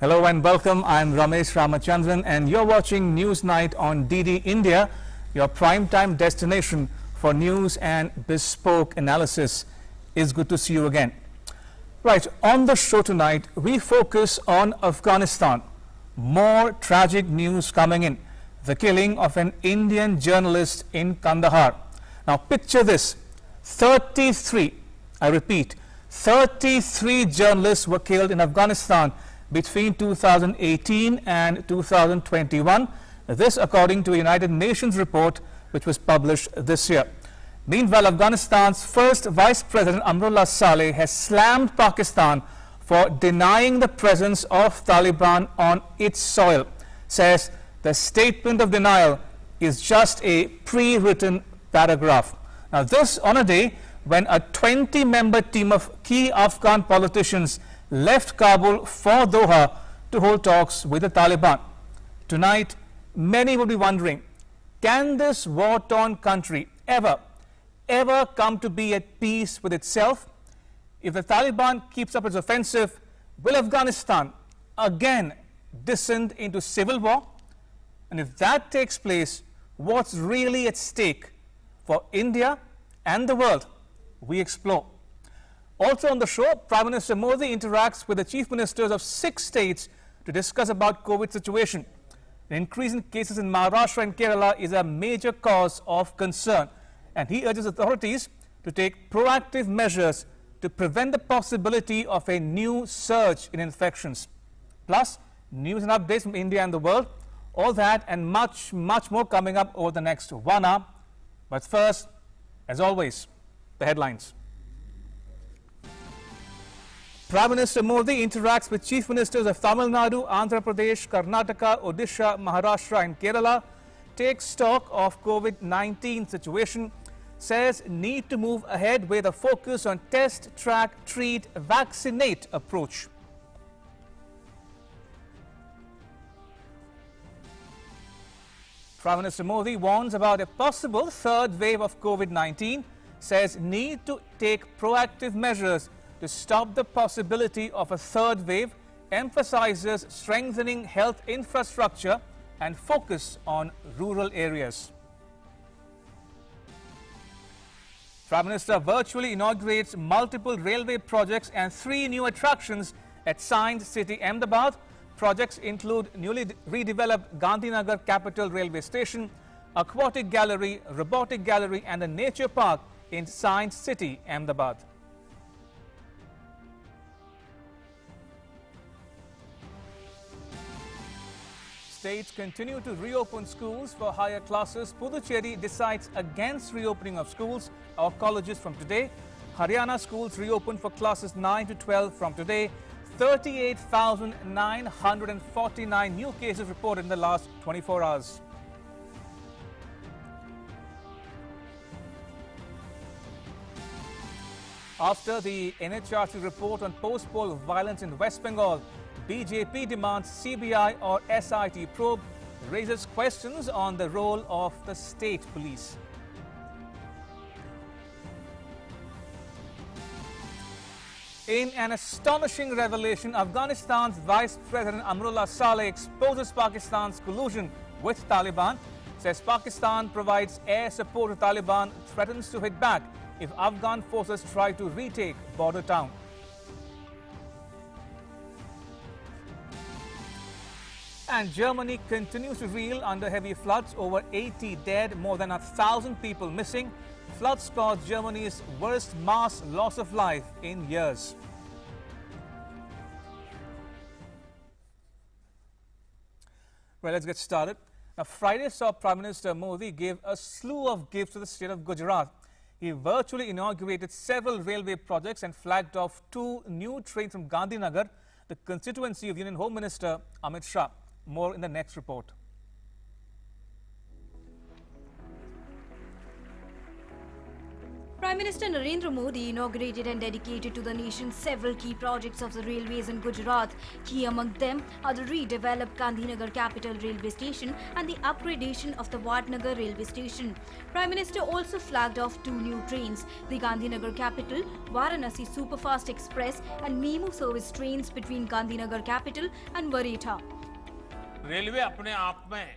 Hello and welcome. I'm Ramesh Ramachandran and you're watching News Night on DD India, your prime-time destination for news and bespoke analysis. It's good to see you again. Right, on the show tonight, we focus on Afghanistan. More tragic news coming in. The killing of an Indian journalist in Kandahar. Now picture this, 33, I repeat, 33 journalists were killed in Afghanistan between 2018 and 2021. This according to a United Nations report which was published this year. Meanwhile, Afghanistan's first Vice President Amrullah Saleh has slammed Pakistan for denying the presence of Taliban on its soil. Says the statement of denial is just a pre-written paragraph. Now this on a day when a 20-member team of key Afghan politicians left Kabul for Doha to hold talks with the Taliban. Tonight, many will be wondering, can this war-torn country ever come to be at peace with itself? If the Taliban keeps up its offensive, will Afghanistan again descend into civil war? And if that takes place, what's really at stake for India and the world? We explore. Also on the show, Prime Minister Modi interacts with the chief ministers of 6 states to discuss about COVID situation. The increase in cases in Maharashtra and Kerala is a major cause of concern, and he urges authorities to take proactive measures to prevent the possibility of a new surge in infections. Plus, news and updates from India and the world. All that and much more coming up over the next 1 hour. But first, as always, the headlines. Prime Minister Modi interacts with chief ministers of Tamil Nadu, Andhra Pradesh, Karnataka, Odisha, Maharashtra and Kerala, takes stock of COVID-19 situation, says need to move ahead with a focus on test, track, treat, vaccinate approach. Prime Minister Modi warns about a possible third wave of COVID-19, says need to take proactive measures to stop the possibility of a third wave, emphasizes strengthening health infrastructure and focus on rural areas. Prime Minister virtually inaugurates multiple railway projects and 3 new attractions at Science City, Ahmedabad. Projects include newly redeveloped Gandhinagar Capital Railway Station, Aquatic Gallery, Robotic Gallery and a Nature Park in Science City, Ahmedabad. States continue to reopen schools for higher classes. Puducherry decides against reopening of schools or colleges from today. Haryana schools reopen for classes 9 to 12 from today. 38,949 new cases reported in the last 24 hours. After the NHRC report on post-poll violence in West Bengal, BJP demands CBI or SIT probe, raises questions on the role of the state police. In an astonishing revelation, Afghanistan's Vice President Amrullah Saleh exposes Pakistan's collusion with Taliban, says Pakistan provides air support to Taliban, threatens to hit back if Afghan forces try to retake border town. And Germany continues to reel under heavy floods, over 80 dead, more than 1,000 people missing. Floods caused Germany's worst mass loss of life in years. Well, let's get started. Now, Friday saw Prime Minister Modi give a slew of gifts to the state of Gujarat. He virtually inaugurated several railway projects and flagged off 2 new trains from Gandhinagar, the constituency of Union Home Minister Amit Shah. More in the next report. Prime Prime Minister Narendra Modi inaugurated and dedicated to the nation several key projects of the railways in Gujarat. Key among them are the redeveloped Gandhinagar Capital Railway Station and the upgradation of the Vadnagar Railway Station. Prime Minister also flagged off two new trains, the Gandhinagar Capital, Varanasi Superfast Express and Memu service trains between Gandhinagar Capital and Varetha. Railway अपने आप में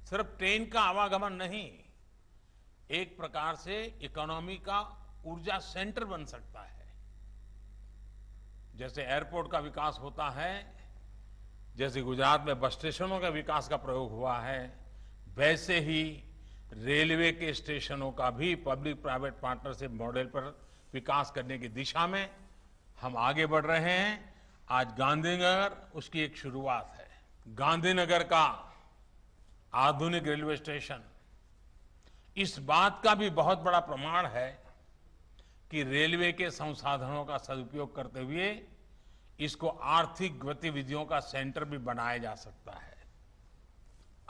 सिर्फ train का आवागमन नहीं, एक प्रकार से इकोनॉमी का ऊर्जा सेंटर बन सकता है। जैसे एयरपोर्ट का विकास होता है, जैसे गुजरात में बस स्टेशनों का विकास का प्रयोग हुआ है, वैसे ही रेलवे के स्टेशनों का भी पब्लिक प्राइवेट पार्टनरशिप मॉडल पर विकास करने की दिशा में हम आगे बढ़ रहे हैं। आज गांधीनगर उसकी एक शुरुआत है। गांधीनगर का आधुनिक रेलवे स्टेशन इस बात का भी बहुत बड़ा प्रमाण है कि रेलवे के संसाधनों का सदुपयोग करते हुए इसको आर्थिक गतिविधियों का सेंटर भी बनाया जा सकता है।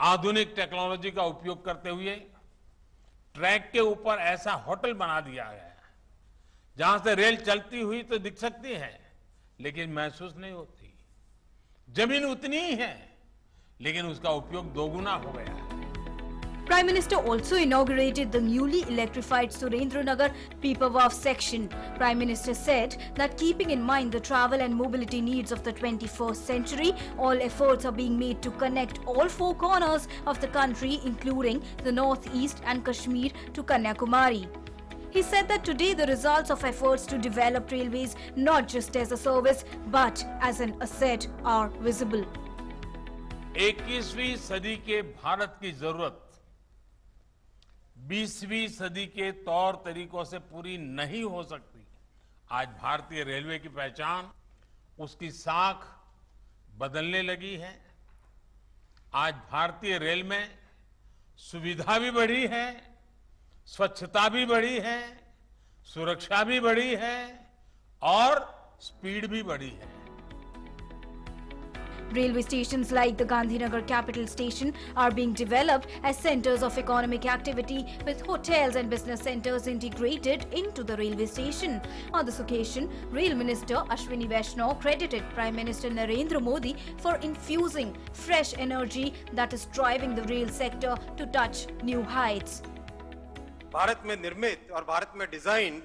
आधुनिक टेक्नोलॉजी का उपयोग करते हुए ट्रैक के ऊपर ऐसा होटल बना दिया गया है जहां से रेल चलती हुई तो दिख सकती है लेकिन महसूस नहीं होती। जमीन उतनी ही है लेकिन उसका उपयोग दोगुना हो गया है। Prime Minister also inaugurated the newly electrified Surendranagar Pipavav section. Prime Minister said that keeping in mind the travel and mobility needs of the 21st century, all efforts are being made to connect all four corners of the country, including the northeast and Kashmir to Kanyakumari. He said that today the results of efforts to develop railways not just as a service but as an asset are visible. 21वीं सदी के भारत की जरूरत 20वीं सदी के तौर तरीकों से पूरी नहीं हो सकती। आज भारतीय रेलवे की पहचान, उसकी साख बदलने लगी है। आज भारतीय रेल में सुविधा भी बढ़ी है, स्वच्छता भी बढ़ी है, सुरक्षा भी बढ़ी है और स्पीड भी बढ़ी है। Railway stations like the Gandhinagar Capital Station are being developed as centers of economic activity with hotels and business centers integrated into the railway station. On this occasion, Rail Minister Ashwini Vaishnaw credited Prime Minister Narendra Modi for infusing fresh energy that is driving the rail sector to touch new heights. Bharat में निर्मित और भारत में design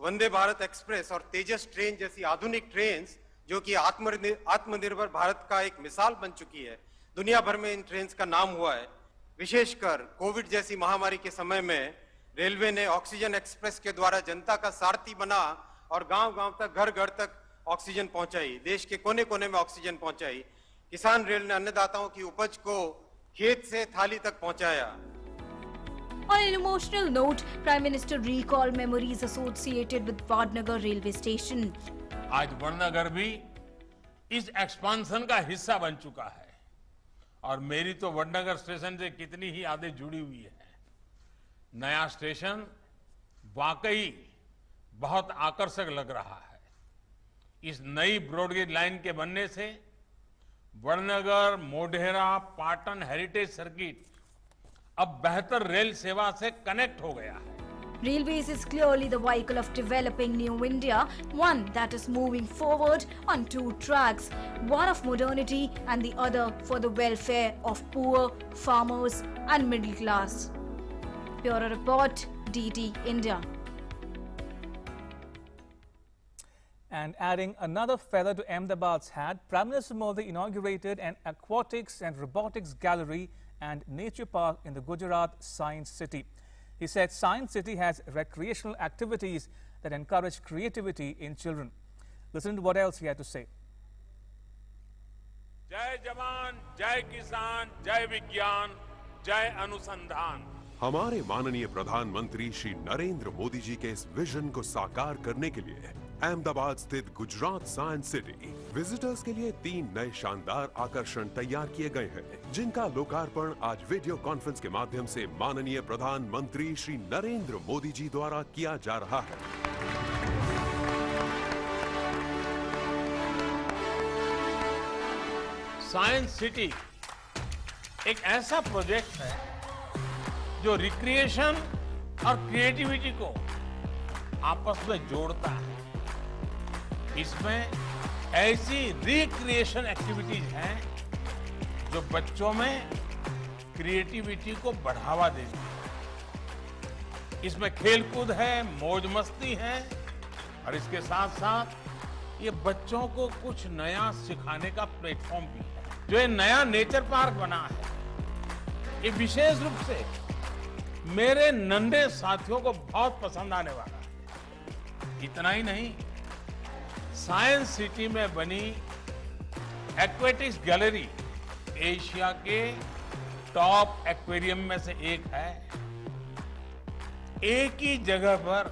Vande Bharat express और तेजस train जैसी आधुनिक trains जो कि आत्मनिर्भर भारत का एक मिसाल बन चुकी है। दुनिया भर में इन ट्रेन्स का नाम हुआ है। विशेषकर कोविड जैसी महामारी के समय में रेलवे ने ऑक्सीजन एक्सप्रेस के द्वारा जनता का सारथी बना और गांव-गांव तक, घर-घर तक ऑक्सीजन पहुंचाई, देश के कोने-कोने में ऑक्सीजन पहुंचाई। किसान रेल ने अन्नदाताओं की उपज को खेत से थाली तक पहुंचाया। On an emotional note, Prime Minister recalled memories associated with Vadnagar railway station. आज वडनगर भी इस एक्सपांशन का हिस्सा बन चुका है और मेरी तो वडनगर स्टेशन से कितनी ही यादें जुड़ी हुई है। नया स्टेशन वाकई बहुत आकर्षक लग रहा है। इस नई ब्रॉडगेज लाइन के बनने से वडनगर, मोढेरा, पाटन हेरिटेज सर्किट अब बेहतर रेल सेवा से कनेक्ट हो गया है। Railways is clearly the vehicle of developing New India, one that is moving forward on two tracks, one of modernity and the other for the welfare of poor, farmers and middle class. Bureau Report, DD India. And adding another feather to Ahmedabad's hat, Prime Minister Modi inaugurated an aquatics and robotics gallery and nature park in the Gujarat Science City. He said Science City has recreational activities that encourage creativity in children. Listen to what else he had to say. जय जवान, जय किसान, जय विज्ञान, जय अनुसंधान। हमारे माननीय प्रधानमंत्री श्री नरेंद्र मोदी जी के इस विजन को साकार करने के लिए अहमदाबाद स्थित गुजरात साइंस सिटी विजिटर्स के लिए 3 नए शानदार आकर्षण तैयार किए गए हैं, जिनका लोकार्पण आज वीडियो कॉन्फ्रेंस के माध्यम से माननीय प्रधानमंत्री श्री नरेंद्र मोदी जी द्वारा किया जा रहा है। साइंस सिटी एक ऐसा प्रोजेक्ट है जो रिक्रिएशन और क्रिएटिविटी को आपस में जोड़ता है। इसमें ऐसी रिक्रिएशन एक्टिविटीज हैं जो बच्चों में क्रिएटिविटी को बढ़ावा देती है। इसमें खेलकूद है, मौज मस्ती है और इसके साथ साथ ये बच्चों को कुछ नया सिखाने का प्लेटफॉर्म भी है। जो ये नया नेचर पार्क बना है, ये विशेष रूप से मेरे नन्हे साथियों को बहुत पसंद आने वाला है। इतना ही नहीं, साइंस सिटी में बनी एक्वेटिक्स गैलरी एशिया के टॉप एक्वेरियम में से एक है। एक ही जगह पर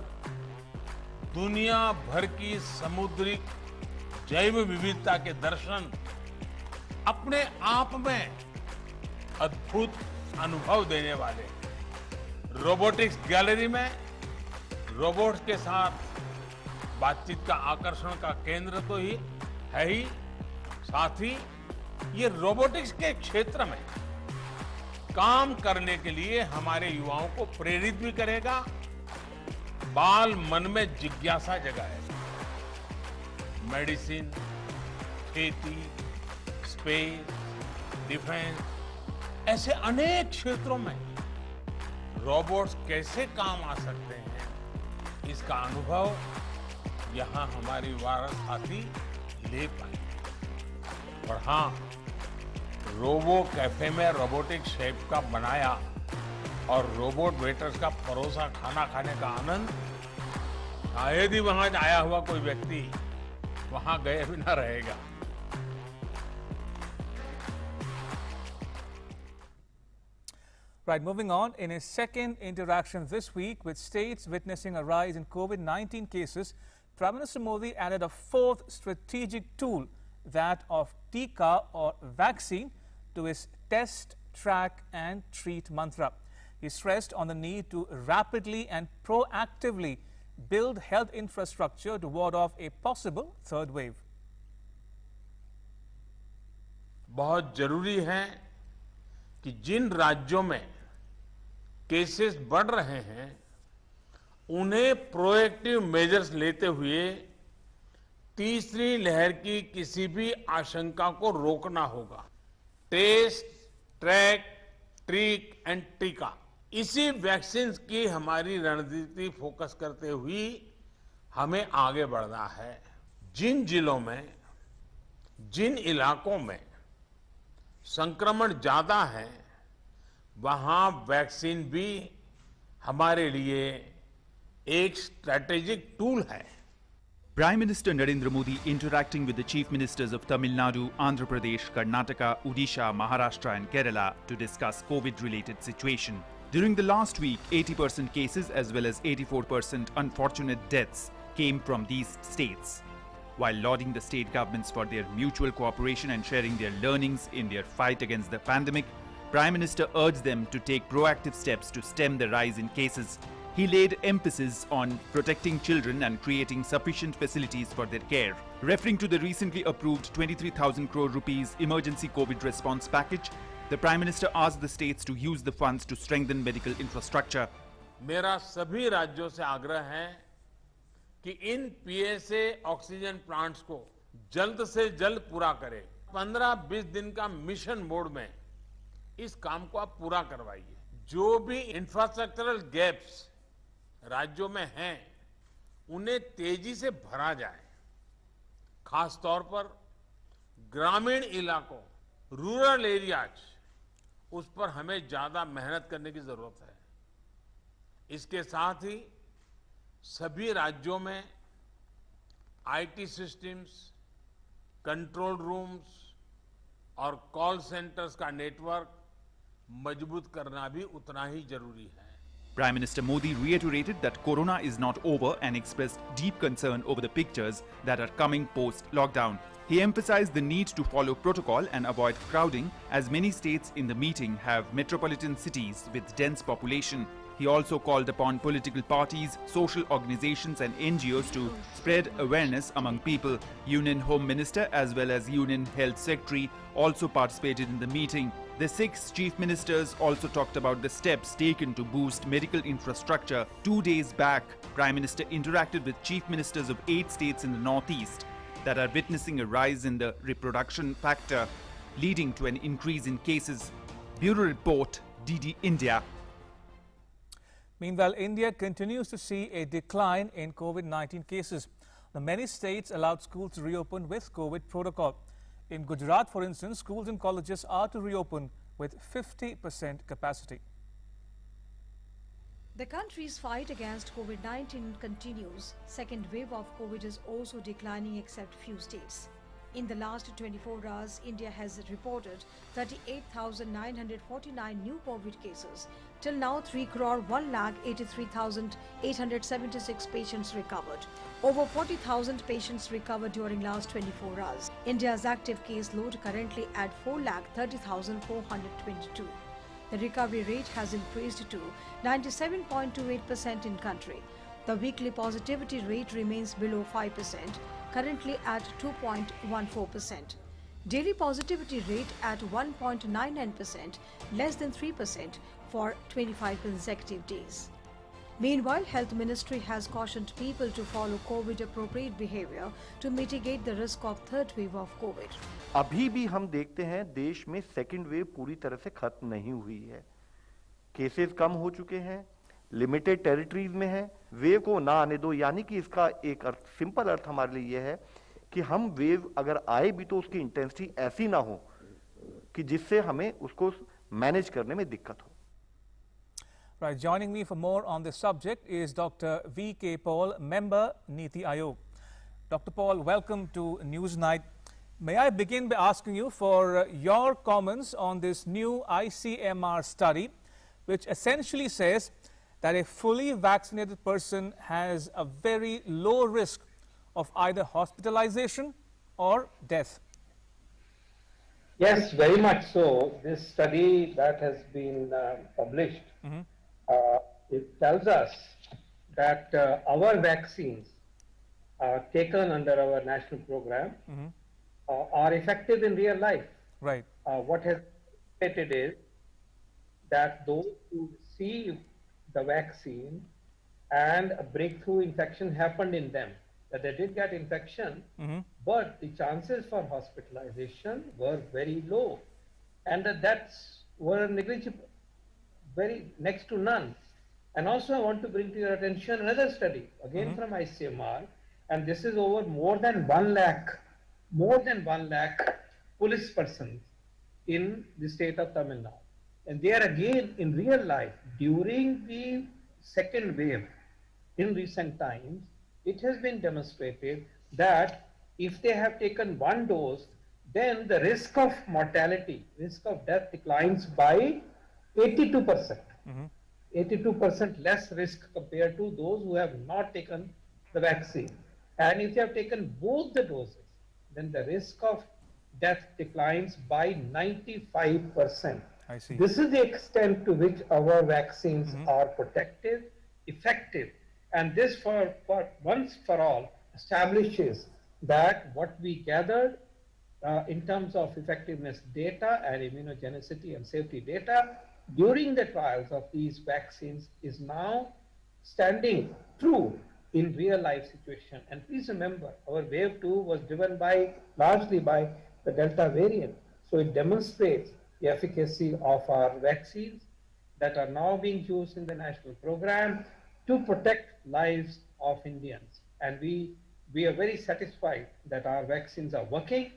दुनिया भर की समुद्री जैव विविधता के दर्शन अपने आप में अद्भुत अनुभव देने वाले। रोबोटिक्स गैलरी में रोबोट्स के साथ बातचीत का आकर्षण का केंद्र तो ही है ही, साथ ही ये रोबोटिक्स के क्षेत्र में काम करने के लिए हमारे युवाओं को प्रेरित भी करेगा, बाल मन में जिज्ञासा जगाएगा। मेडिसिन, खेती, स्पेस, डिफेंस, ऐसे अनेक क्षेत्रों में रोबोट्स कैसे काम आ सकते हैं, इसका अनुभव यहां हमारी वाराणसी साथी ले पाए। और हाँ, रोबो कैफे में रोबोटिक शेफ का बनाया और रोबोट वेटर्स का परोसा खाना खाने का आनंद शायद ही वहां आया हुआ कोई व्यक्ति वहां गए बिना रहेगा। Right, moving on, in his second interaction this week with states witnessing a rise in COVID-19 cases, Prime Minister Modi added a fourth strategic tool, that of Tika or vaccine, to his test, track and treat mantra. He stressed on the need to rapidly and proactively build health infrastructure to ward off a possible third wave. बहुत जरूरी है कि जिन राज्यों में cases बढ़ रहे हैं उन्हें प्रोएक्टिव मेजर्स लेते हुए तीसरी लहर की किसी भी आशंका को रोकना होगा। टेस्ट, ट्रैक, ट्रीट एंड टीका, इसी वैक्सीन की हमारी रणनीति फोकस करते हुए हमें आगे बढ़ना है। जिन जिलों में, जिन इलाकों में संक्रमण ज्यादा है, वहां वैक्सीन भी हमारे लिए एक स्ट्रैटेजिक टूल है। Prime Minister Narendra Modi interacting with the Chief Ministers of Tamil Nadu, Andhra Pradesh, Karnataka, Odisha, Maharashtra and Kerala to discuss COVID-related situation. During the last week, 80% cases as well as 84% unfortunate deaths came from these states. While lauding the state governments for their mutual cooperation and sharing their learnings in their fight against the pandemic, Prime Minister urged them to take proactive steps to stem the rise in cases. He laid emphasis on protecting children and creating sufficient facilities for their care. Referring to the recently approved 23,000 crore rupees emergency COVID response package, the Prime Minister asked the states to use the funds to strengthen medical infrastructure. मेरा सभी राज्यों से आग्रह है कि इन PSA oxygen plants को जल्द से जल्द पूरा करें। 15-20 दिन का मिशन मोड में इस काम को आप पूरा करवाइए। जो भी इंफ्रास्ट्रक्चरल गैप्स राज्यों में हैं, उन्हें तेजी से भरा जाए। खास तौर पर ग्रामीण इलाकों, रूरल एरियाज, उस पर हमें ज्यादा मेहनत करने की जरूरत है। इसके साथ ही सभी राज्यों में आईटी सिस्टम्स, कंट्रोल रूम्स और कॉल सेंटर्स का नेटवर्क मजबूत करना भी उतना ही जरूरी है। Prime Minister Modi reiterated that Corona is not over and expressed deep concern over the pictures that are coming post-lockdown. He emphasized the need to follow protocol and avoid crowding, as many states in the meeting have metropolitan cities with dense population. He also called upon political parties, social organizations and NGOs to spread awareness among people. Union Home Minister as well as Union Health Secretary also participated in the meeting. The 6 chief ministers also talked about the steps taken to boost medical infrastructure. 2 days back, Prime Minister interacted with chief ministers of 8 states in the northeast that are witnessing a rise in the reproduction factor, leading to an increase in cases. Bureau Report, DD India. Meanwhile, India continues to see a decline in COVID-19 cases. The many states allowed schools to reopen with COVID protocol. In Gujarat, for instance, schools and colleges are to reopen with 50% capacity. The country's fight against COVID-19 continues. Second wave of COVID is also declining except few states. In the last 24 hours, India has reported 38,949 new COVID cases. Till now, 3,1,83,876 patients recovered. Over 40,000 patients recovered during last 24 hours. India's active case load currently at 4,30,422. The recovery rate has increased to 97.28% in country. The weekly positivity rate remains below 5%, currently at 2.14%. Daily positivity rate at 1.99%, less than 3% for 25 consecutive days. Meanwhile, Health Ministry has cautioned people to follow COVID-appropriate behavior to mitigate the risk of third wave of COVID. अभी भी हम देखते हैं देश में second wave पूरी तरह से खत्म नहीं हुई है. केसेस कम हो चुके हैं, लिमिटेड टेरिटरीज में है. वेव को ना आने दो, यानी कि इसका एक अर्थ, सिंपल अर्थ हमारे लिए यह है कि हम वेव अगर आए भी तो उसकी इंटेंसिटी ऐसी ना हो कि जिससे हमें उसको मैनेज करने में दिक्कत हो. Right, joining me for more on this subject is Dr. V.K. Paul, member Niti Aayog. Dr. Paul, welcome to Newsnight. May I begin by asking you for your comments on this new ICMR study, which essentially says that a fully vaccinated person has a very low risk of either hospitalization or death. Yes, very much so. This study that has been published, it tells us that our vaccines taken under our national program are effective in real life. Right. What has stated is that those who receive the vaccine and a breakthrough infection happened in them, that they did get infection, but the chances for hospitalization were very low, and the deaths were negligible, very next to none. And also I want to bring to your attention another study, again from ICMR, and this is over more than 1 lakh police persons in the state of Tamil Nadu. And there again, in real life, during the second wave in recent times, it has been demonstrated that if they have taken 1 dose, then the risk of mortality, risk of death declines by 82%. 82% less risk compared to those who have not taken the vaccine. And if you have taken both the doses, then the risk of death declines by 95%. I see. This is the extent to which our vaccines are protective, effective, and this for once for all establishes that what we gathered in terms of effectiveness data and immunogenicity and safety data during the trials of these vaccines is now standing true in real life situation. And please remember, our wave 2 was driven largely by the Delta variant. So it demonstrates the efficacy of our vaccines that are now being used in the national program to protect lives of Indians. And we are very satisfied that our vaccines are working,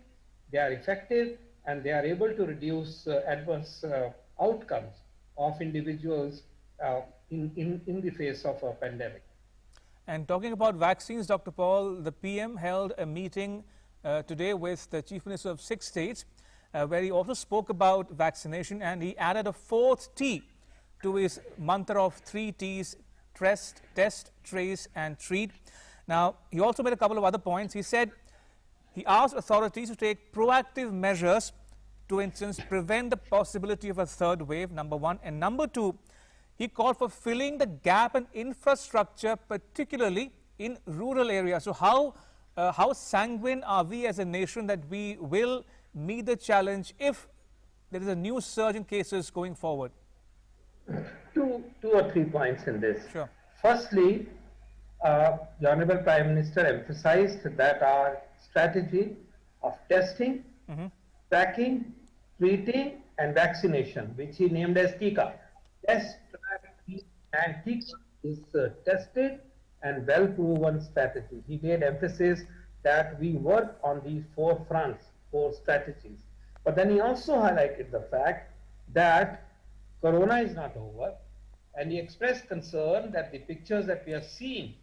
they are effective, and they are able to reduce adverse outcomes of individuals in the face of a pandemic. And talking about vaccines, Dr. Paul, the PM held a meeting today with the Chief Minister of 6 states, where he also spoke about vaccination, and he added a 4th T to his mantra of 3 Ts: test, trace and treat. Now, he also made a couple of other points. He said he asked authorities to take proactive measures to, instance, prevent the possibility of a third wave, number 1. And number 2, He called for filling the gap in infrastructure, particularly in rural areas. So how sanguine are we as a nation that we will meet the challenge if there is a new surge in cases going forward? Two or three points in this. Sure. Firstly, the Honorable Prime Minister emphasized that our strategy of testing, tracking, treating and vaccination, which he named as TICA. Test, track, treat and TICA is tested and well-proven strategy. He made emphasis that we work on these four fronts, four strategies. But then he also highlighted the fact that Corona is not over, and he expressed concern that the pictures that we are seeing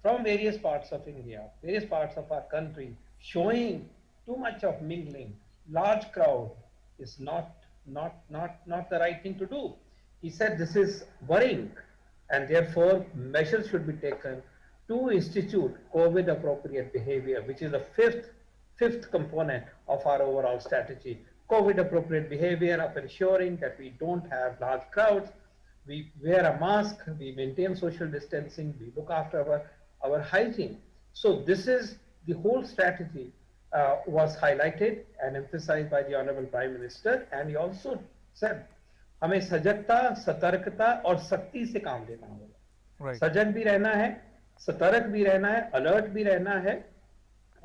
from various parts of India, various parts of our country, showing too much of mingling, large crowd, is not the right thing to do. He said this is worrying, and therefore measures should be taken to institute COVID appropriate behavior, which is the fifth component of our overall strategy. COVID appropriate behavior of ensuring that we don't have large crowds, we wear a mask, we maintain social distancing, we look after our hygiene. So this is the whole strategy was highlighted and emphasized by the Honorable Prime Minister, and he also said हमें सजगता, सतर्कता और सख्ती से काम लेना होगा। सजग भी रहना है, सतर्क भी रहना है, अलर्ट भी रहना है,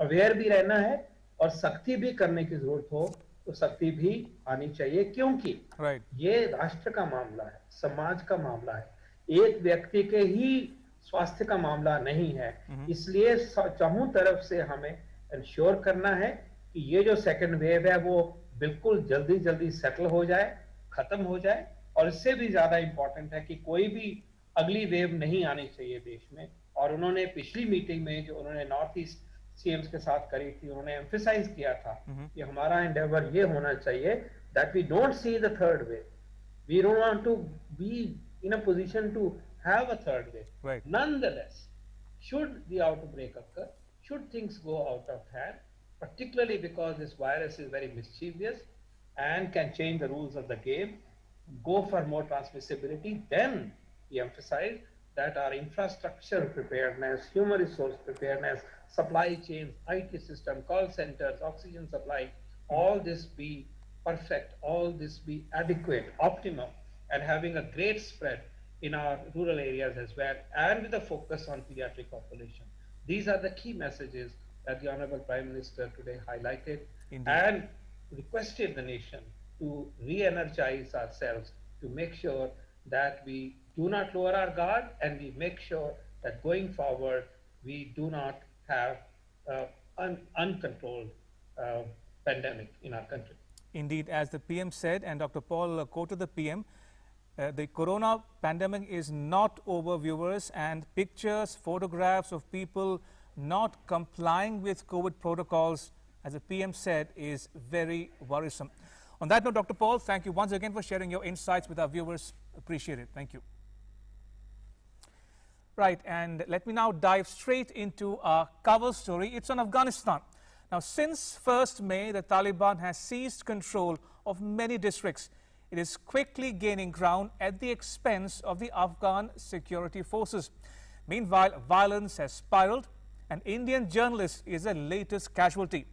अवेयर भी रहना है, और सख्ती भी करने की जरूरत हो तो सख्ती भी आनी चाहिए, क्योंकि ये राष्ट्र का मामला है, समाज का मामला है, एक व्यक्ति के ही स्वास्थ्य का मामला नहीं है। इसलिए चारों तरफ से हमें इंश्योर करना है कि ये जो सेकंड वेव है वो बिल्कुल जल्दी सेटल हो जाए, खत्म हो जाए, और इससे भी ज्यादा इंपॉर्टेंट है कि कोई भी अगली वेव नहीं आनी चाहिए देश में। और उन्होंने पिछली मीटिंग में जो उन्होंने नॉर्थ ईस्ट सीएम्स के साथ करी थी, उन्होंने एम्फसाइज किया था कि हमारा एंडेवर ये होना चाहिए that we don't see the third wave, we don't want to be in a position to have a third wave. Nonetheless, should the outbreak occur, should things go out of hand, particularly because this virus is very mischievous and can change the rules of the game, go for more transmissibility, then we emphasize that our infrastructure preparedness, human resource preparedness, supply chains, IT system, call centers, oxygen supply, all this be perfect, all this be adequate, optimum, and having a great spread in our rural areas as well, and with a focus on pediatric population. These are the key messages that the Honorable Prime Minister today highlighted. Indeed. And requested the nation to re-energize ourselves to make sure that we do not lower our guard, and we make sure that going forward we do not have an uncontrolled pandemic in our country. Indeed, as the PM said, and Dr. Paul quoted the PM, the corona pandemic is not over, viewers, and pictures, photographs of people not complying with COVID protocols, as the PM said, is very worrisome. On that note, Dr. Paul, thank you once again for sharing your insights with our viewers. Appreciate it. Thank you. Right, and let me now dive straight into our cover story. It's on Afghanistan. Now, since 1st May, the Taliban has seized control of many districts. It is quickly gaining ground at the expense of the Afghan security forces. Meanwhile, violence has spiraled. An Indian journalist is the latest casualty.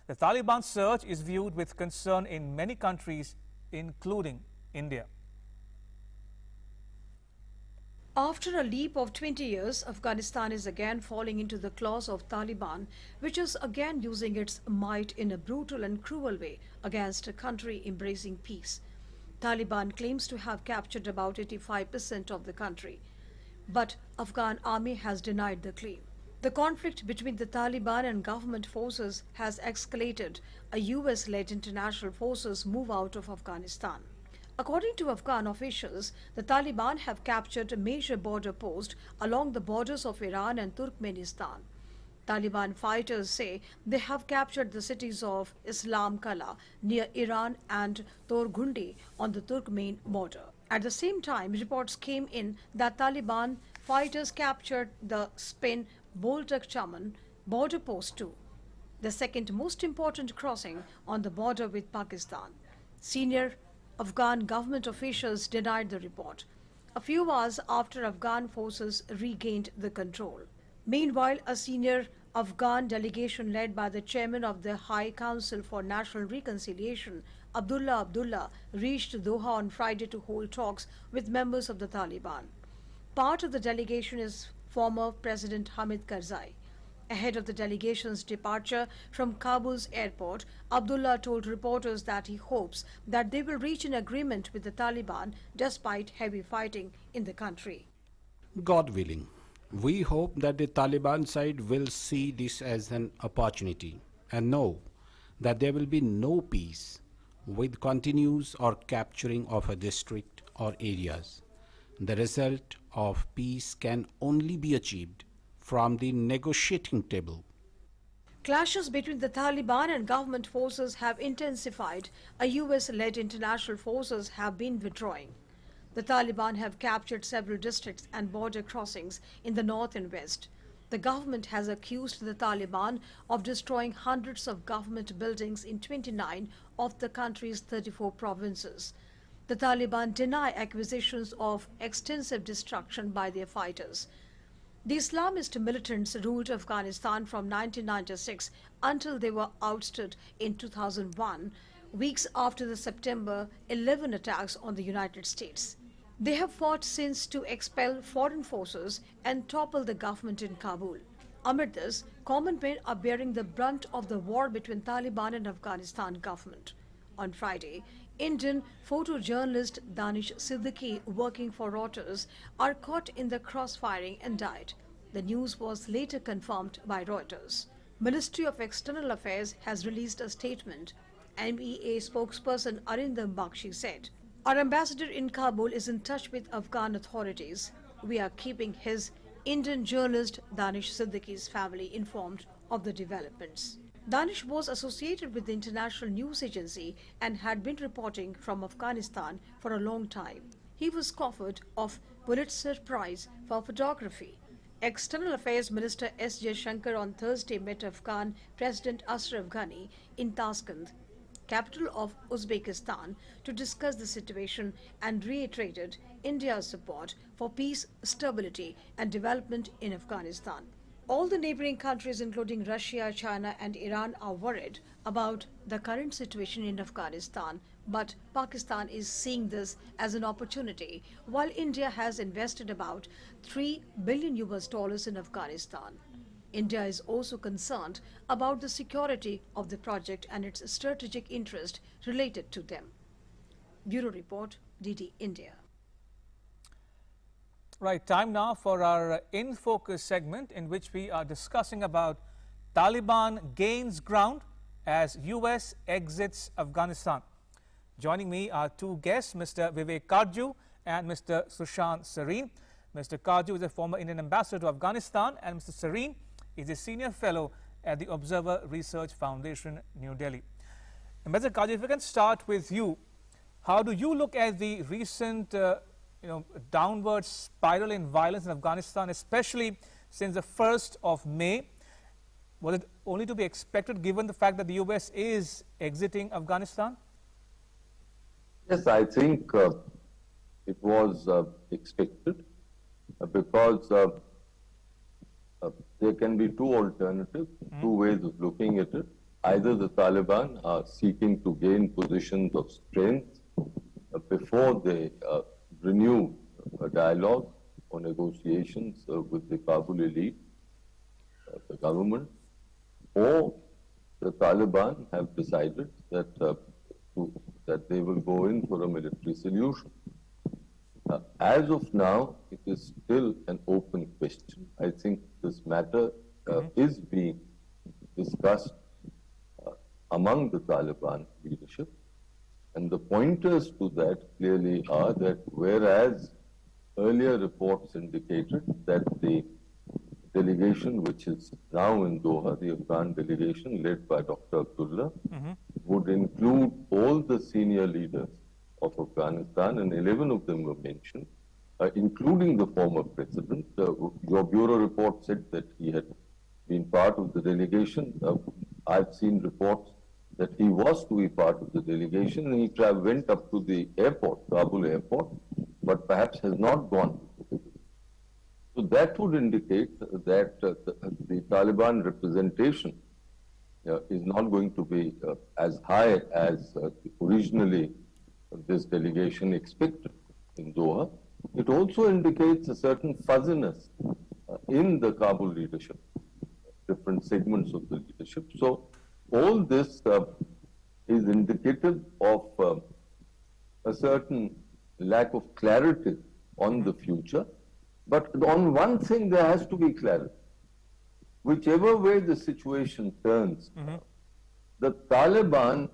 The Taliban surge is viewed with concern in many countries, including India. After a leap of 20 years, Afghanistan is again falling into the claws of Taliban, which is again using its might in a brutal and cruel way against a country embracing peace. Taliban claims to have captured about 85% of the country, but Afghan army has denied the claim. The conflict between the Taliban and government forces has escalated. A US-led international forces move out of Afghanistan. According to Afghan officials, the Taliban have captured a major border post along the borders of Iran and Turkmenistan. Taliban fighters say they have captured the cities of Islam Kala near Iran and Torgundi on the Turkmen border. At the same time, reports came in that Taliban fighters captured the Spin Boltak Chaman border post too, the second most important crossing on the border with Pakistan. Senior Afghan government officials denied the report, a few hours after Afghan forces regained the control. Meanwhile, a senior Afghan delegation led by the chairman of the High Council for National Reconciliation, Abdullah Abdullah, reached Doha on Friday to hold talks with members of the Taliban. Part of the delegation is former President Hamid Karzai. Ahead of the delegation's departure from Kabul's airport, Abdullah told reporters that he hopes that they will reach an agreement with the Taliban despite heavy fighting in the country. God willing, we hope that the Taliban side will see this as an opportunity and know that there will be no peace with continuous or capturing of a district or areas. The result of peace can only be achieved from the negotiating table. Clashes between the Taliban and government forces have intensified. A US-led international forces have been withdrawing. The Taliban have captured several districts and border crossings in the north and west. The government has accused the Taliban of destroying hundreds of government buildings in 29 of the country's 34 provinces. The Taliban deny accusations of extensive destruction by their fighters. The Islamist militants ruled Afghanistan from 1996 until they were ousted in 2001, weeks after the September 11 attacks on the United States. They have fought since to expel foreign forces and topple the government in Kabul. Amid this, common men are bearing the brunt of the war between Taliban and Afghanistan government. On Friday, Indian photojournalist Danish Siddiqui, working for Reuters, are caught in the crossfiring and died. The news was later confirmed by Reuters. Ministry of External Affairs has released a statement. MEA spokesperson Arindam Bakshi said, "Our ambassador in Kabul is in touch with Afghan authorities. We are keeping his Indian journalist Danish Siddiqui's family informed of the developments." Danish was associated with the International News Agency and had been reporting from Afghanistan for a long time. He was conferred of Pulitzer Prize for photography. External Affairs Minister S. Jaishankar on Thursday met Afghan President Ashraf Ghani in Tashkent, capital of Uzbekistan, to discuss the situation and reiterated India's support for peace, stability and development in Afghanistan. All the neighboring countries, including Russia, China and Iran, are worried about the current situation in Afghanistan, but Pakistan is seeing this as an opportunity, while India has invested about $3 billion in Afghanistan. India is also concerned about the security of the project and its strategic interest related to them. Bureau Report, DD India. Right, time now for our In Focus segment, in which we are discussing about Taliban gains ground as US exits Afghanistan. Joining me are two guests, Mr. Vivek Karju and Mr. Sushant Sareen. Mr. Karju is a former Indian ambassador to Afghanistan, and Mr. Sareen is a senior fellow at the Observer Research Foundation, New Delhi. Ambassador Karju, if we can start with you, how do you look at the recent downward spiral in violence in Afghanistan, especially since the 1st of May? Was it only to be expected given the fact that the US is exiting Afghanistan? Yes, I think it was expected because there can be two alternatives, two ways of looking at it. Either the Taliban are seeking to gain positions of strength before they renew a dialogue or negotiations with the Kabul elite, the government, or the Taliban have decided that that they will go in for a military solution. As of now, it is still an open question. I think this matter is being discussed among the Taliban leadership. And the pointers to that clearly are that whereas earlier reports indicated that the delegation, which is now in Doha, the Afghan delegation led by Dr. Abdullah, would include all the senior leaders of Afghanistan, and 11 of them were mentioned, including the former president. Your bureau report said that he had been part of the delegation. I've seen reports that he was to be part of the delegation. He went up to the airport, Kabul airport, but perhaps has not gone. So that would indicate that the Taliban representation is not going to be as high as originally this delegation expected in Doha. It also indicates a certain fuzziness in the Kabul leadership, different segments of the leadership. So all this is indicative of a certain lack of clarity on the future. But on one thing there has to be clarity. Whichever way the situation turns, the Taliban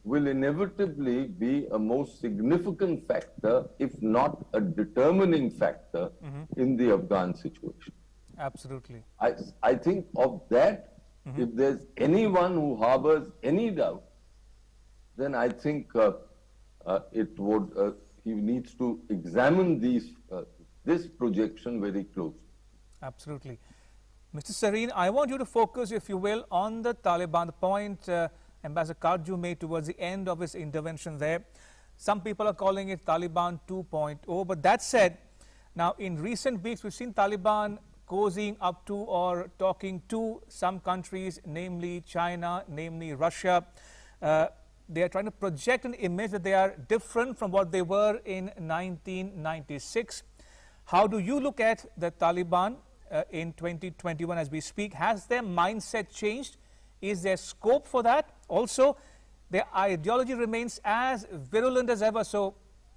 will inevitably be a most significant factor, if not a determining factor, in the Afghan situation. Absolutely. I think of that, if there's anyone who harbors any doubt, then I think he needs to examine this projection very closely. Absolutely. Mr. Sareen, I want you to focus, if you will, on the Taliban, the point Ambassador Karju made towards the end of his intervention there. Some people are calling it Taliban 2.0, but that said, now in recent weeks we've seen Taliban cozying up to or talking to some countries, namely China, namely Russia. They are trying to project an image that they are different from what they were in 1996. How do you look at the Taliban in 2021 as we speak? Has their mindset changed? Is there scope for that? Also, their ideology remains as virulent as ever. So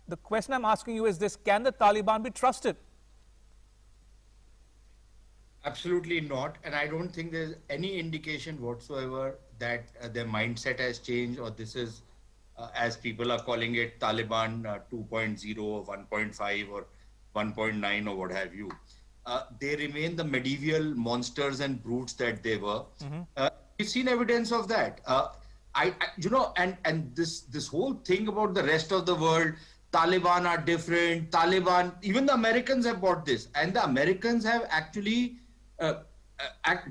the question I'm asking you is this: can the Taliban be trusted? Absolutely not. And I don't think there's any indication whatsoever that their mindset has changed, or this is, as people are calling it, Taliban 2.0 or 1.5 or 1.9 or what have you. They remain the medieval monsters and brutes that they were. We've seen evidence of that. And this whole thing about the rest of the world, Taliban are different, Taliban, even the Americans have bought this, and the Americans have actually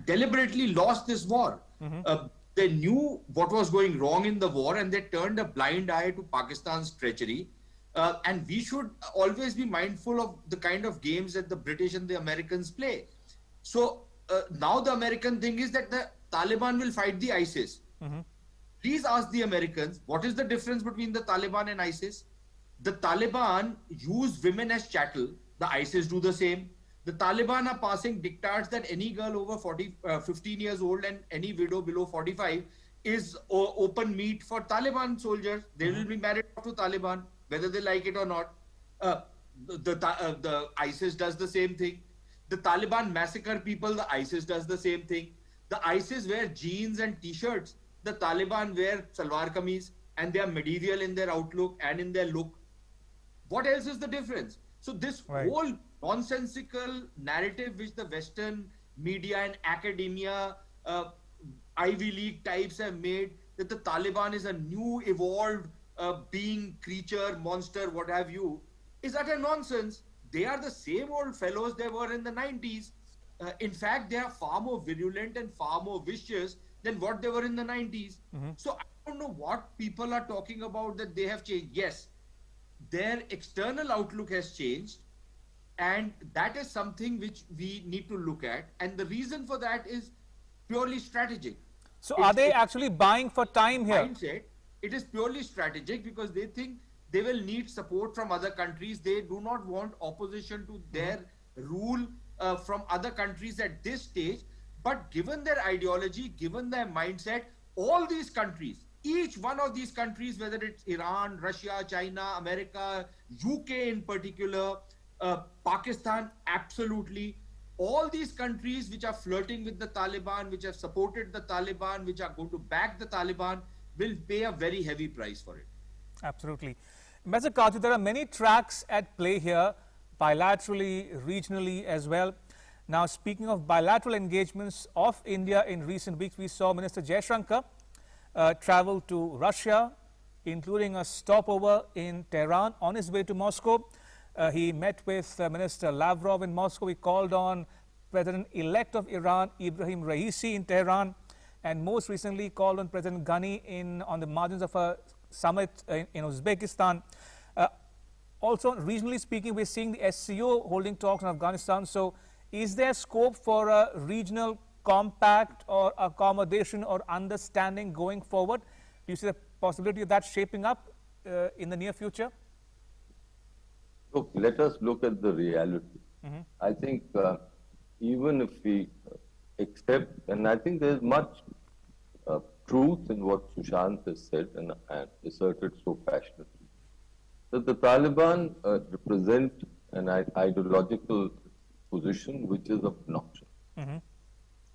deliberately lost this war. They knew what was going wrong in the war, and they turned a blind eye to Pakistan's treachery. And we should always be mindful of the kind of games that the British and the Americans play. So now the American thing is that the Taliban will fight the ISIS. Please ask the Americans, what is the difference between the Taliban and ISIS? The Taliban use women as chattel. The ISIS do the same. The Taliban are passing diktats that any girl over 15 years old and any widow below 45 is open meat for Taliban soldiers. They will be married to Taliban, whether they like it or not. The ISIS does the same thing. The Taliban massacre people, the ISIS does the same thing. The ISIS wear jeans and t-shirts. The Taliban wear salwar kameez, and they are medieval in their outlook and in their look. What else is the difference? So this whole nonsensical narrative which the Western media and academia, Ivy League types have made, that the Taliban is a new evolved being, creature, monster, what have you, is utter nonsense. They are the same old fellows they were in the 90s. In fact, they are far more virulent and far more vicious than what they were in the 90s. So I don't know what people are talking about that they have changed. Yes, their external outlook has changed, and that is something which we need to look at. And the reason for that is purely strategic. So are they actually buying for time here? Mindset, it is purely strategic because they think they will need support from other countries. They do not want opposition to their rule from other countries at this stage. But given their ideology, given their mindset, all these countries, each one of these countries, whether it's Iran, Russia, China, America, UK in particular, Pakistan, absolutely, all these countries which are flirting with the Taliban, which have supported the Taliban, which are going to back the Taliban, will pay a very heavy price for it. Absolutely. Ambassador Karju, there are many tracks at play here, bilaterally, regionally as well. Now, speaking of bilateral engagements of India in recent weeks, we saw Minister Jaishankar travel to Russia, including a stopover in Tehran on his way to Moscow. He met with Minister Lavrov in Moscow. He called on President-elect of Iran, Ibrahim Raisi, in Tehran. and most recently called on President Ghani on the margins of a summit in Uzbekistan. Also, regionally speaking, we're seeing the SCO holding talks in Afghanistan. So, is there scope for a regional compact or accommodation or understanding going forward? Do you see the possibility of that shaping up in the near future? Look, let us look at the reality. I think even if we accept, and I think there's much truth in what Sushant has said and asserted so passionately, that the Taliban represent an ideological position which is obnoxious,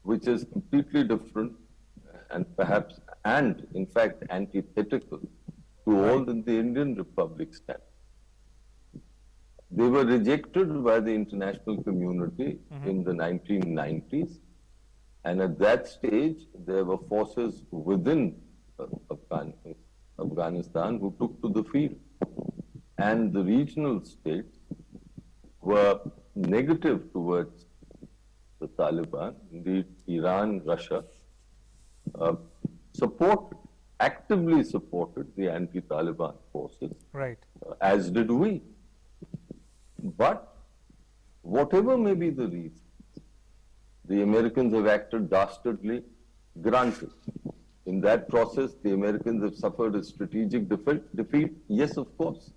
which is completely different and perhaps, and in fact, antithetical to all that the Indian Republic stands. They were rejected by the international community in the 1990s, and at that stage, there were forces within Afghanistan who took to the field. And the regional states were negative towards the Taliban. Indeed, Iran, Russia actively supported the anti-Taliban forces, as did we. But whatever may be the reason, the Americans have acted dastardly, granted. In that process, the Americans have suffered a strategic defeat. Yes, of course.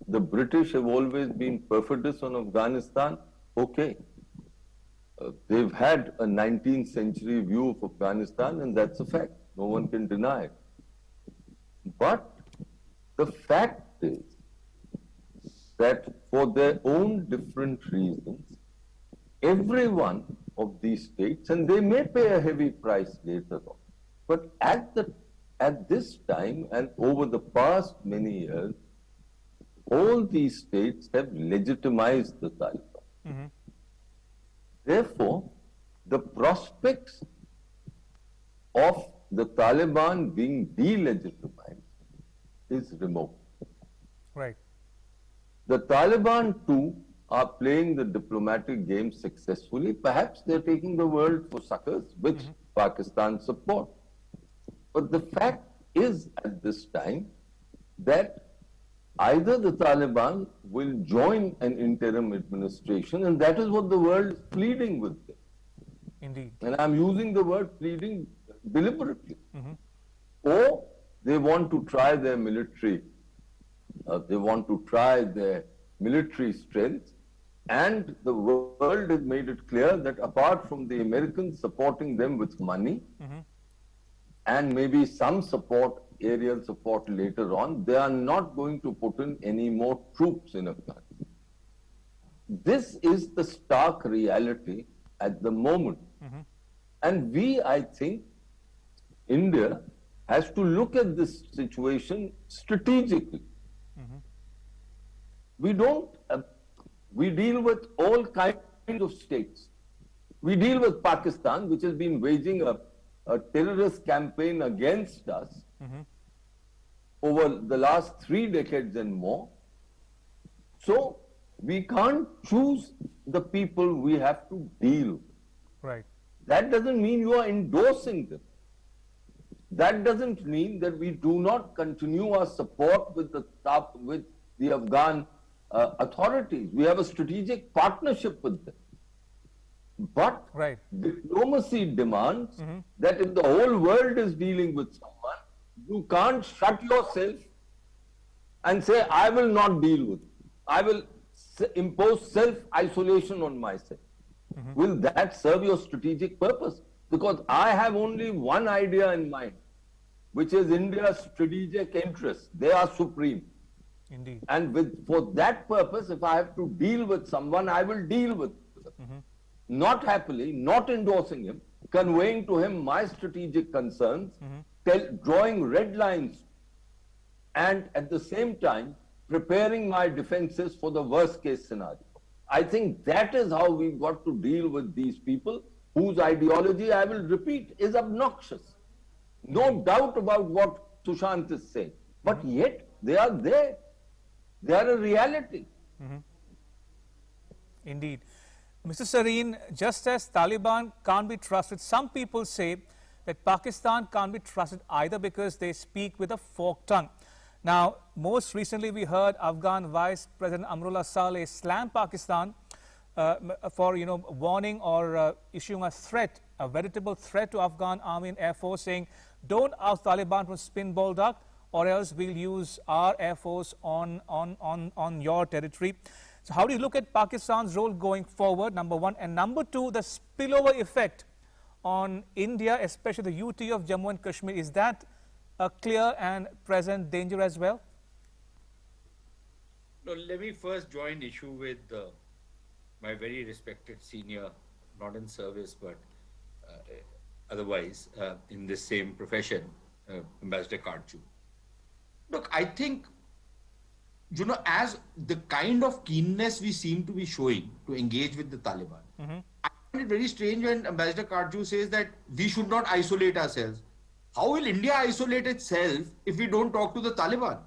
The British have always been perfidious on Afghanistan. Okay. They've had a 19th century view of Afghanistan, and that's a fact. No one can deny it. But the fact is that for their own different reasons, every one of these states, and they may pay a heavy price later on, but at this time and over the past many years, all these states have legitimized the Taliban. Therefore, the prospects of the Taliban being delegitimized is remote. Right. The Taliban too are playing the diplomatic game successfully. Perhaps they're taking the world for suckers, which Pakistan supports. But the fact is at this time that either the Taliban will join an interim administration, and that is what the world is pleading with them. Indeed. And I'm using the word pleading deliberately. Or they want to try their military, strength, and the world has made it clear that apart from the Americans supporting them with money, and maybe some support, aerial support later on, they are not going to put in any more troops in Afghanistan. This is the stark reality at the moment. And I think, India has to look at this situation strategically. We deal with all kinds of states. We deal with Pakistan, which has been waging a terrorist campaign against us over the last 3 decades and more. So we can't choose the people we have to deal with. Right. That doesn't mean you are endorsing them. That doesn't mean that we do not continue our support with the Afghan authorities. We have a strategic partnership with them. But diplomacy demands that if the whole world is dealing with someone, you can't shut yourself and say, I will not deal with it. I will impose self-isolation on myself. Will that serve your strategic purpose? Because I have only one idea in mind, which is India's strategic interests. They are supreme. Indeed. And for that purpose, if I have to deal with someone, I will deal with them. Not happily, not endorsing him, conveying to him my strategic concerns, drawing red lines, and at the same time, preparing my defenses for the worst case scenario. I think that is how we've got to deal with these people whose ideology, I will repeat, is obnoxious. No doubt about what Sushant is saying. But yet, they are there. They are a reality. Indeed. Mr. Sareen, just as Taliban can't be trusted, some people say that Pakistan can't be trusted either because they speak with a forked tongue. Now, most recently we heard Afghan Vice President Amrullah Saleh slam Pakistan for, warning or issuing a threat, a veritable threat to Afghan Army and Air Force, saying, don't ask Taliban to spin ball duck or else we'll use our Air Force on your territory. So how do you look at Pakistan's role going forward, number one? And number two, the spillover effect on India, especially the UT of Jammu and Kashmir, is that a clear and present danger as well? No, let me first join issue with my very respected senior, not in service, but otherwise in this same profession, Ambassador Kharju. Look, I think, as the kind of keenness we seem to be showing to engage with the Taliban, I find it very strange when Ambassador Kharju says that we should not isolate ourselves. How will India isolate itself if we don't talk to the Taliban?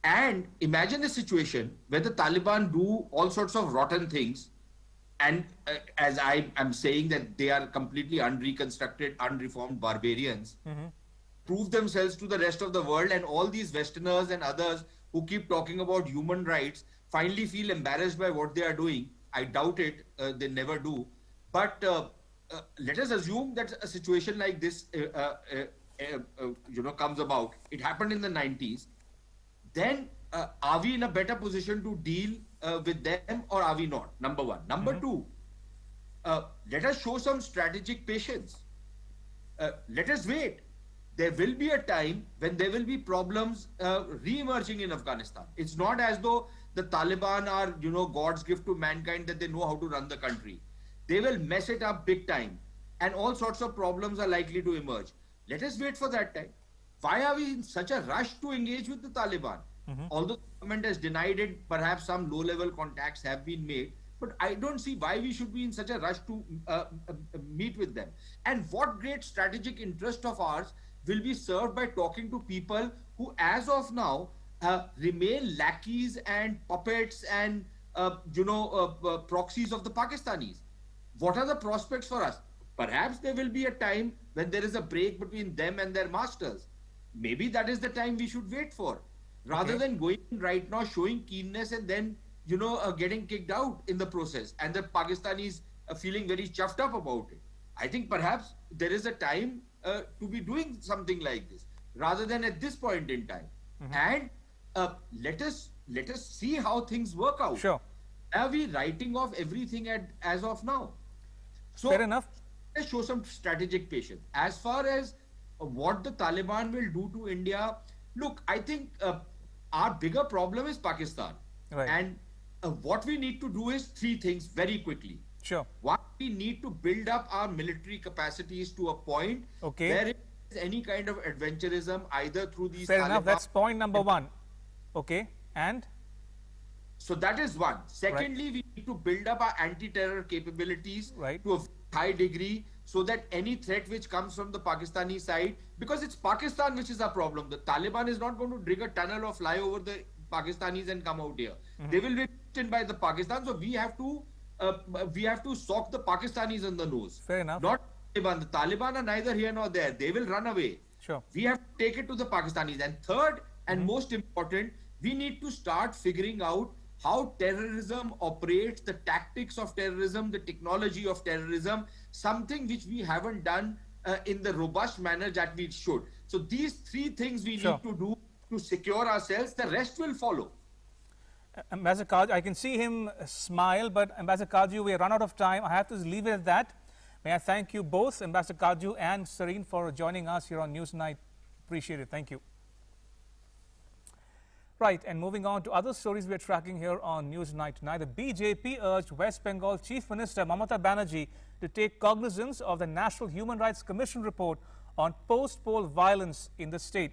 And imagine a situation where the Taliban do all sorts of rotten things, and as I am saying that they are completely unreconstructed, unreformed barbarians, prove themselves to the rest of the world, and all these Westerners and others who keep talking about human rights finally feel embarrassed by what they are doing. I doubt it, they never do. But let us assume that a situation like this comes about. It happened in the 90s. Then are we in a better position to deal with them, or are we not? Number one. Number two, let us show some strategic patience. Let us wait. There will be a time when there will be problems re-emerging in Afghanistan. It's not as though the Taliban are, God's gift to mankind, that they know how to run the country. They will mess it up big time, and all sorts of problems are likely to emerge. Let us wait for that time. Why are we in such a rush to engage with the Taliban? Although the government has denied it, perhaps some low-level contacts have been made, but I don't see why we should be in such a rush to meet with them. And what great strategic interest of ours will be served by talking to people who, as of now, remain lackeys and puppets and proxies of the Pakistanis? What are the prospects for us? Perhaps there will be a time when there is a break between them and their masters. Maybe that is the time we should wait for, rather than going right now showing keenness and then getting kicked out in the process, and the Pakistanis feeling very chuffed up about it. I think perhaps there is a time to be doing something like this, rather than at this point in time. And let us see how things work out. Sure. Are we writing off everything as of now? So fair enough. Let's show some strategic patience. As far as what the Taliban will do to India, look, I think our bigger problem is Pakistan. Right. And what we need to do is three things very quickly. Sure. One, we need to build up our military capacities to a point where if there is any kind of adventurism, either through these Fair Taliban... enough. That's point number one. Okay. And? So that is one. Secondly, we need to build up our anti-terror capabilities to a high degree, so that any threat which comes from the Pakistani side, because it's Pakistan which is our problem. The Taliban is not going to dig a tunnel or fly over the Pakistanis and come out here. They will be beaten by the Pakistan. So we have to sock the Pakistanis in the nose. Fair enough. Not Taliban. The Taliban are neither here nor there. They will run away. Sure. We have to take it to the Pakistanis. And third, and most important, we need to start figuring out how terrorism operates, the tactics of terrorism, the technology of terrorism, something which we haven't done in the robust manner that we should. So these three things we need to do to secure ourselves. The rest will follow. Ambassador Kharju, I can see him smile, but Ambassador Kharju, we run out of time. I have to leave it at that. May I thank you both, Ambassador Kharju and Sareen, for joining us here on Newsnight. Appreciate it. Thank you. Right, and moving on to other stories we are tracking here on Newsnight tonight. The BJP urged West Bengal Chief Minister Mamata Banerjee to take cognizance of the National Human Rights Commission report on post-poll violence in the state.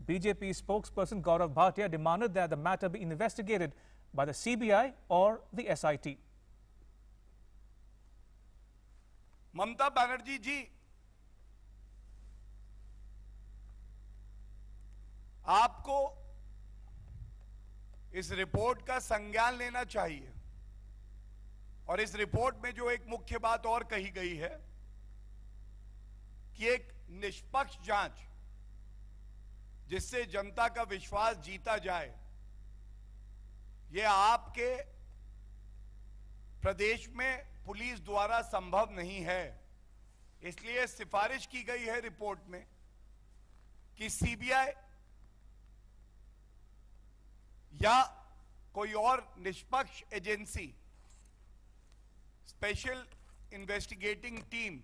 BJP spokesperson Gaurav Bhatia demanded that the matter be investigated by the CBI or the SIT. Mamata Banerjee जी, आपको इस report का संज्ञान लेना चाहिए। और इस report में जो एक मुख्य बात और कही गई है कि एक निष्पक्ष जांच जिससे जनता का विश्वास जीता जाए, यह आपके प्रदेश में पुलिस द्वारा संभव नहीं है। इसलिए सिफारिश की गई है रिपोर्ट में कि सीबीआई या कोई और निष्पक्ष एजेंसी, स्पेशल इन्वेस्टिगेटिंग टीम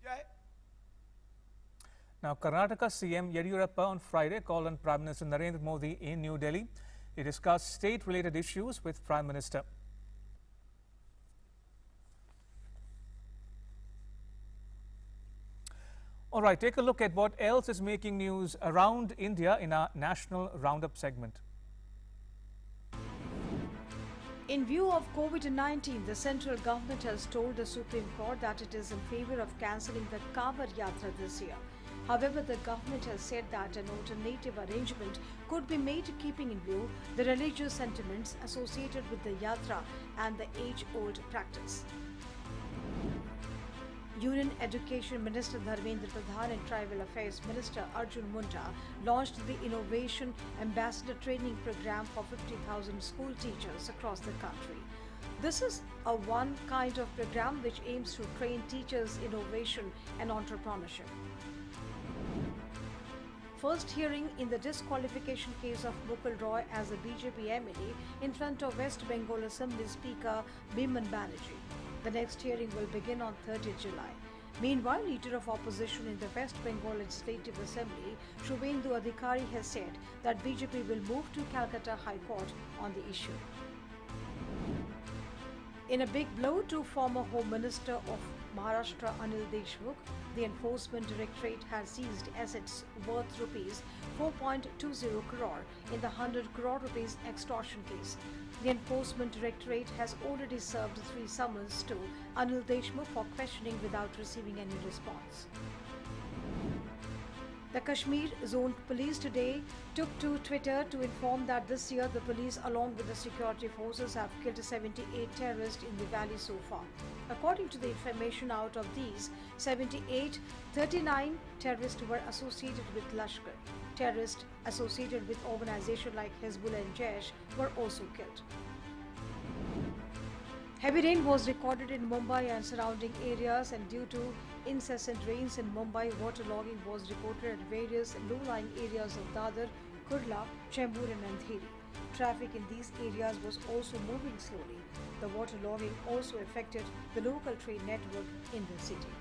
जाए। Now, Karnataka CM Yediyurappa on Friday called on Prime Minister Narendra Modi in New Delhi to discuss state-related issues with Prime Minister. All right, take a look at what else is making news around India in our National Roundup segment. In view of COVID-19, the central government has told the Supreme Court that it is in favor of cancelling the Kanwar Yatra this year. However, the government has said that an alternative arrangement could be made keeping in view the religious sentiments associated with the Yatra and the age-old practice. Union Education Minister Dharmendra Pradhan and Tribal Affairs Minister Arjun Munda launched the Innovation Ambassador Training Program for 50,000 school teachers across the country. This is a one-kind of program which aims to train teachers innovation and entrepreneurship. First hearing in the disqualification case of Mukul Roy as a BJP MLA in front of West Bengal Assembly Speaker Biman Banerjee. The next hearing will begin on 30th July. Meanwhile, Leader of Opposition in the West Bengal Legislative Assembly, Shubhendu Adhikari, has said that BJP will move to Calcutta High Court on the issue. In a big blow to former Home Minister of Maharashtra Anil Deshmukh, the Enforcement Directorate has seized assets worth rupees 4.20 crore in the 100 crore rupees extortion case. The Enforcement Directorate has already served 3 summons to Anil Deshmukh for questioning without receiving any response. The Kashmir Zone Police today took to Twitter to inform that this year the police along with the security forces have killed 78 terrorists in the valley so far. According to the information, out of these 78, 39 terrorists were associated with Lashkar. Terrorists associated with organizations like Hezbollah and Jaish were also killed. Heavy rain was recorded in Mumbai and surrounding areas, and due to incessant rains in Mumbai, waterlogging was reported at various low-lying areas of Dadar, Kurla, Chembur and Andheri. Traffic in these areas was also moving slowly. The waterlogging also affected the local train network in the city.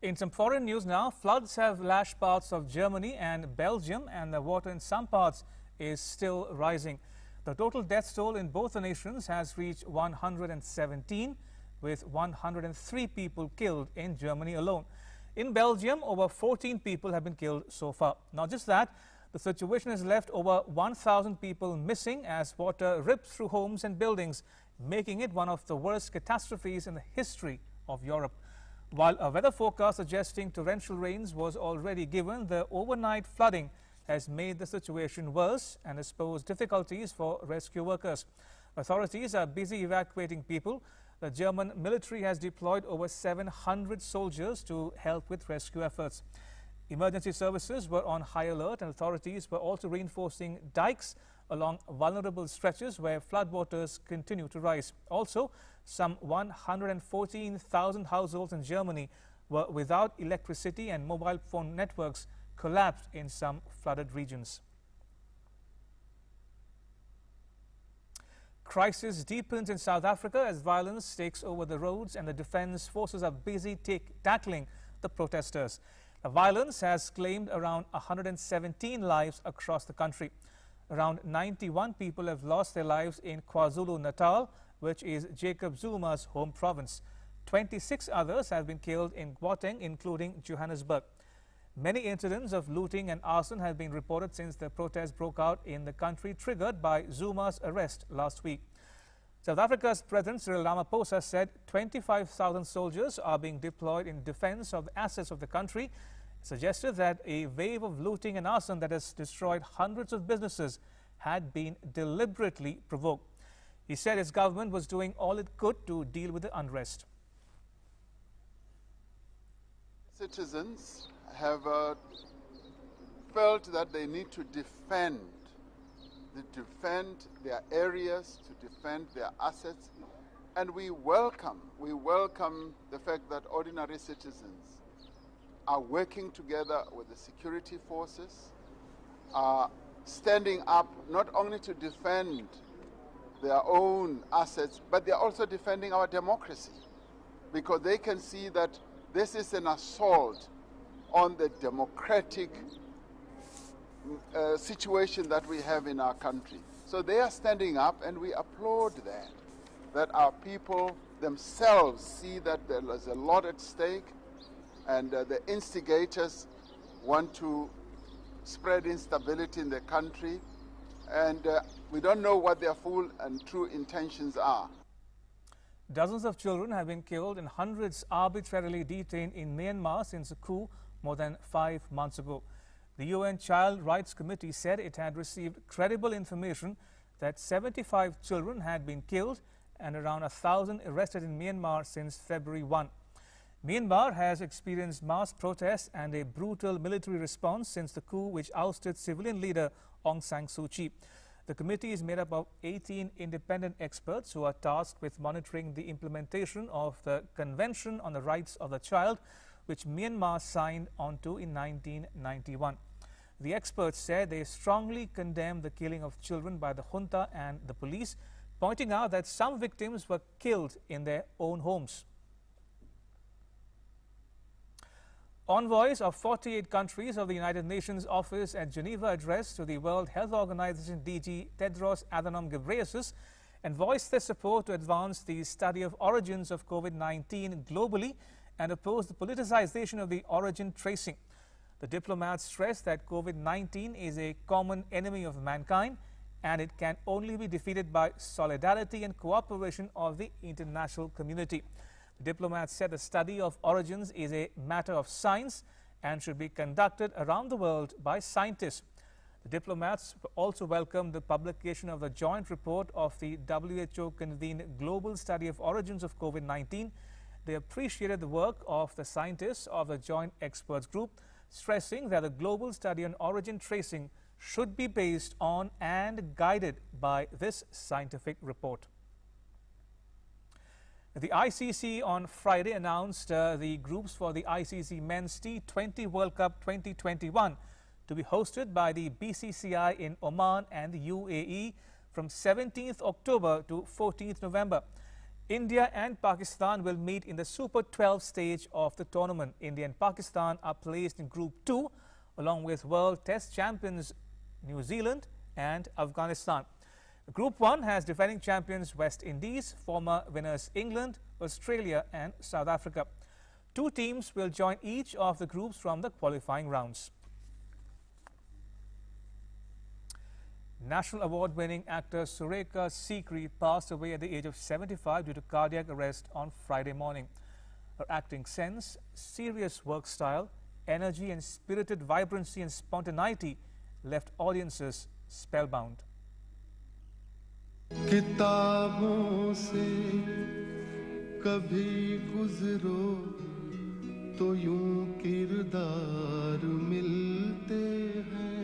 In some foreign news now, floods have lashed parts of Germany and Belgium, and the water in some parts is still rising. The total death toll in both the nations has reached 117, with 103 people killed in Germany alone. In Belgium, over 14 people have been killed so far. Not just that, the situation has left over 1,000 people missing as water ripped through homes and buildings, making it one of the worst catastrophes in the history of Europe. While a weather forecast suggesting torrential rains was already given, the overnight flooding has made the situation worse and has posed difficulties for rescue workers. Authorities are busy evacuating people. The German military has deployed over 700 soldiers to help with rescue efforts. Emergency services were on high alert, and authorities were also reinforcing dikes along vulnerable stretches where floodwaters continue to rise. Also, some 114,000 households in Germany were without electricity, and mobile phone networks collapsed in some flooded regions. Crisis deepens in South Africa as violence takes over the roads, and the defense forces are busy tackling the protesters. The violence has claimed around 117 lives across the country. Around 91 people have lost their lives in KwaZulu-Natal, which is Jacob Zuma's home province. 26 others have been killed in Gauteng, including Johannesburg. Many incidents of looting and arson have been reported since the protests broke out in the country, triggered by Zuma's arrest last week. South Africa's President Cyril Ramaphosa said 25,000 soldiers are being deployed in defense of the assets of the country, suggested that a wave of looting and arson that has destroyed hundreds of businesses had been deliberately provoked. He said his government was doing all it could to deal with the unrest. Citizens have felt that they need to defend their areas, to defend their assets, and we welcome the fact that ordinary citizens are working together with the security forces, are standing up not only to defend their own assets, but they're also defending our democracy, because they can see that this is an assault on the democratic situation that we have in our country. So they are standing up, and we applaud that our people themselves see that there is a lot at stake, and the instigators want to spread instability in the country, and we don't know what their full and true intentions are. Dozens of children have been killed and hundreds arbitrarily detained in Myanmar since a coup more than 5 months ago. The UN Child Rights Committee said it had received credible information that 75 children had been killed and around 1,000 arrested in Myanmar since February 1. Myanmar has experienced mass protests and a brutal military response since the coup which ousted civilian leader Aung San Suu Kyi. The committee is made up of 18 independent experts who are tasked with monitoring the implementation of the Convention on the Rights of the Child, which Myanmar signed onto in 1991. The experts said they strongly condemn the killing of children by the junta and the police, pointing out that some victims were killed in their own homes. Envoys of 48 countries of the United Nations Office at Geneva addressed to the World Health Organization DG Tedros Adhanom Ghebreyesus and voiced their support to advance the study of origins of COVID-19 globally and oppose the politicization of the origin tracing. The diplomats stressed that COVID-19 is a common enemy of mankind and it can only be defeated by solidarity and cooperation of the international community. The diplomats said the study of origins is a matter of science and should be conducted around the world by scientists. The diplomats also welcomed the publication of the joint report of the WHO-convened Global Study of Origins of COVID-19. They appreciated the work of the scientists of the Joint Experts Group, stressing that the global study on origin tracing should be based on and guided by this scientific report. The ICC on Friday announced the groups for the ICC Men's T20 World Cup 2021 to be hosted by the BCCI in Oman and the UAE from 17th October to 14th November. India and Pakistan will meet in the Super 12 stage of the tournament. India and Pakistan are placed in Group 2 along with World Test champions New Zealand and Afghanistan. Group 1 has defending champions West Indies, former winners England, Australia and South Africa. 2 teams will join each of the groups from the qualifying rounds. National Award-winning actor Surekha Sikri passed away at the age of 75 due to cardiac arrest on Friday morning. Her acting sense, serious work style, energy and spirited vibrancy and spontaneity left audiences spellbound. किताबों से कभी गुजरो तो यूं किरदार मिलते हैं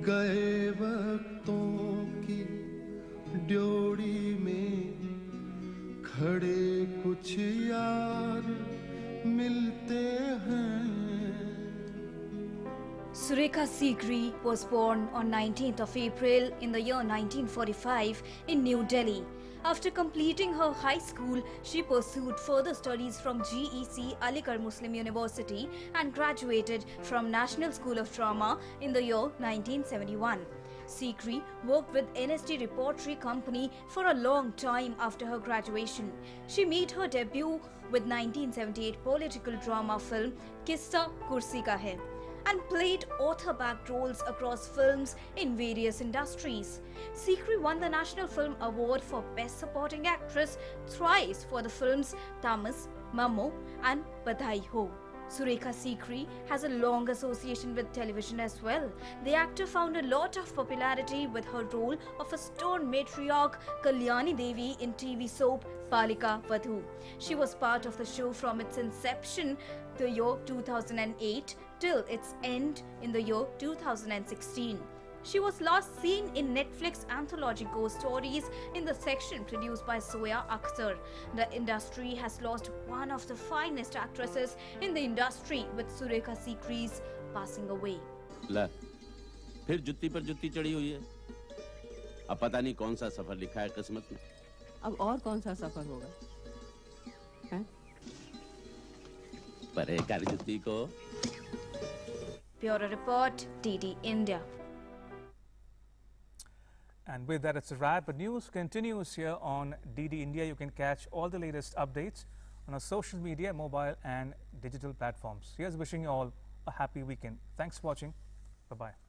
गए वक्तों की ड्योढ़ी में खड़े कुछ यार मिलते हैं. Surekha Sikri was born on 19th of April in the year 1945 in New Delhi. After completing her high school, she pursued further studies from GEC Aligarh Muslim University and graduated from National School of Drama in the year 1971. Sikri worked with NST Repertory Company for a long time after her graduation. She made her debut with 1978 political drama film Kissa Kursi Ka Hai and played author-backed roles across films in various industries. Sikri won the National Film Award for Best Supporting Actress thrice for the films Tamas, Mammo and Badhai Ho. Surekha Sikri has a long association with television as well. The actor found a lot of popularity with her role of a stone matriarch Kalyani Devi in TV soap Palika Vadhu. She was part of the show from its inception, the year 2008, till its end in the year 2016. She was last seen in Netflix anthology Ghost Stories in the section produced by Zoya Akhtar. The industry has lost one of the finest actresses in the industry with Surekha Sikri's passing away. ला, फिर जुत्ती पर जुत्ती चढ़ी हुई है। अब पता नहीं कौन सा सफर लिखा है किस्मत में। अब और कौन सा सफर होगा? हैं? परे कर जुत्ती को। Bureau Report, DD India. And with that, it's a wrap. But news continues here on DD India. You can catch all the latest updates on our social media, mobile and digital platforms. Here's wishing you all a happy weekend. Thanks for watching. Bye-bye.